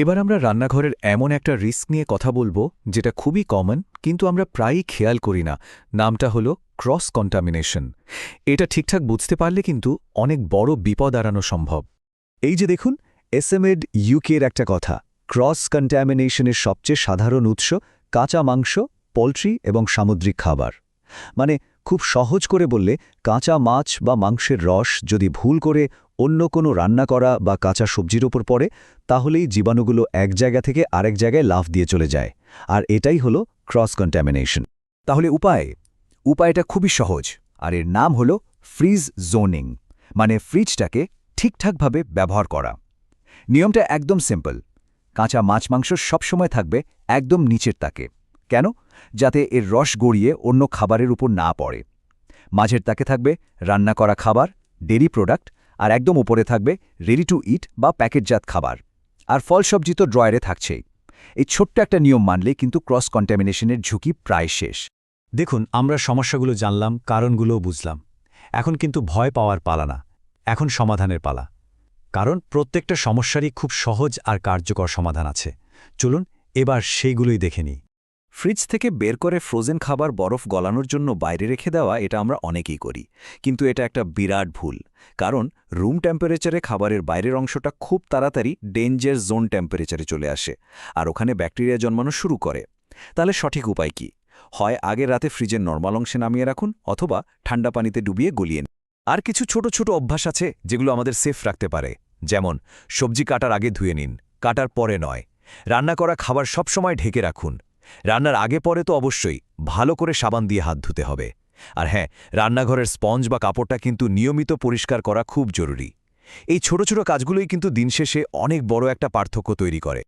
এবার আমরা রান্নাঘরের এমন একটা রিস্ক নিয়ে কথা বলবো যেটা খুবই কমন কিন্তু আমরা প্রায়ই খেয়াল করি না। নামটা হলো ক্রস কন্টামিনেশন। এটা ঠিকঠাক বুঝতে পারলে কিন্তু অনেক বড় বিপদ এড়ানো সম্ভব। এই যে দেখুন, এসএমএড ইউকের একটা কথা, ক্রস কন্টামিনেশনের সবচেয়ে সাধারণ উৎস কাঁচা মাংস, পোলট্রি এবং সামুদ্রিক খাবার। মানে খুব সহজ করে বললে, কাঁচা মাছ বা মাংসের রস যদি ভুল করে অন্য কোনো রান্না করা বা কাঁচা সবজির ওপর পড়ে, তাহলেই জীবাণুগুলো এক জায়গা থেকে আরেক জায়গায় লাফ দিয়ে চলে যায়। আর এটাই হলো ক্রস কন্টামিনেশন। তাহলে উপায়টা খুবই সহজ, আর এর নাম হলো ফ্রিজ জোনিং, মানে ফ্রিজটাকে ঠিকঠাকভাবে ব্যবহার করা। নিয়মটা একদম সিম্পল। কাঁচা মাছ মাংস সবসময় থাকবে একদম নিচের তাকে। কেন? যাতে এর রস গড়িয়ে অন্য খাবারের উপর না পড়ে। মাঝের তাকে থাকবে রান্না করা খাবার, ডেরি প্রোডাক্ট, আর একদম উপরে থাকবে রেডি টু ইট বা প্যাকেটজাত খাবার। আর ফল সবজি তো ড্রয়ারে থাকছেই। এই ছোট্ট একটা নিয়ম মানলে কিন্তু ক্রস কন্টামিনেশনের ঝুঁকি প্রায় শেষ। দেখুন, আমরা সমস্যাগুলো জানলাম, কারণগুলোও বুঝলাম। এখন কিন্তু ভয় পাওয়ার পালা না, এখন সমাধানের পালা। কারণ প্রত্যেকটা সমস্যারই খুব সহজ আর কার্যকর সমাধান আছে। চলুন এবার সেইগুলোই দেখে নিই। ফ্রিজ থেকে বের করে ফ্রোজেন খাবার বরফ গলানোর জন্য বাইরে রেখে দেওয়া, এটা আমরা অনেকেই করি। কিন্তু এটা একটা বিরাট ভুল। কারণ রুম টেম্পারেচারে খাবারের বাইরের অংশটা খুব তাড়াতাড়ি ডেঞ্জার জোন টেম্পারেচারে চলে আসে, আর ওখানে ব্যাকটেরিয়া জন্মানো শুরু করে। তাহলে সঠিক উপায় কি? হয় আগের রাতে ফ্রিজের নর্মাল অংশে নামিয়ে রাখুন, অথবা ঠান্ডা পানিতে ডুবিয়ে গলিয়ে নিন। আর কিছু ছোট ছোট অভ্যাস আছে যেগুলো আমাদের সেফ রাখতে পারে। যেমন সবজি কাটার আগে ধুয়ে নিন, কাটার পরে নয়। রান্না করা খাবার সবসময় ঢেকে রাখুন। রান্নার আগে পরে তো অবশ্যই ভালো করে সাবান দিয়ে হাত ধুতে হবে। আর হ্যাঁ, রান্নাঘরের স্পঞ্জ বা কাপড়টা কিন্তু নিয়মিত পরিষ্কার করা খুব জরুরি। এই ছোট ছোট কাজগুলোই কিন্তু দিন শেষে অনেক বড় একটা পার্থক্য তৈরি করে।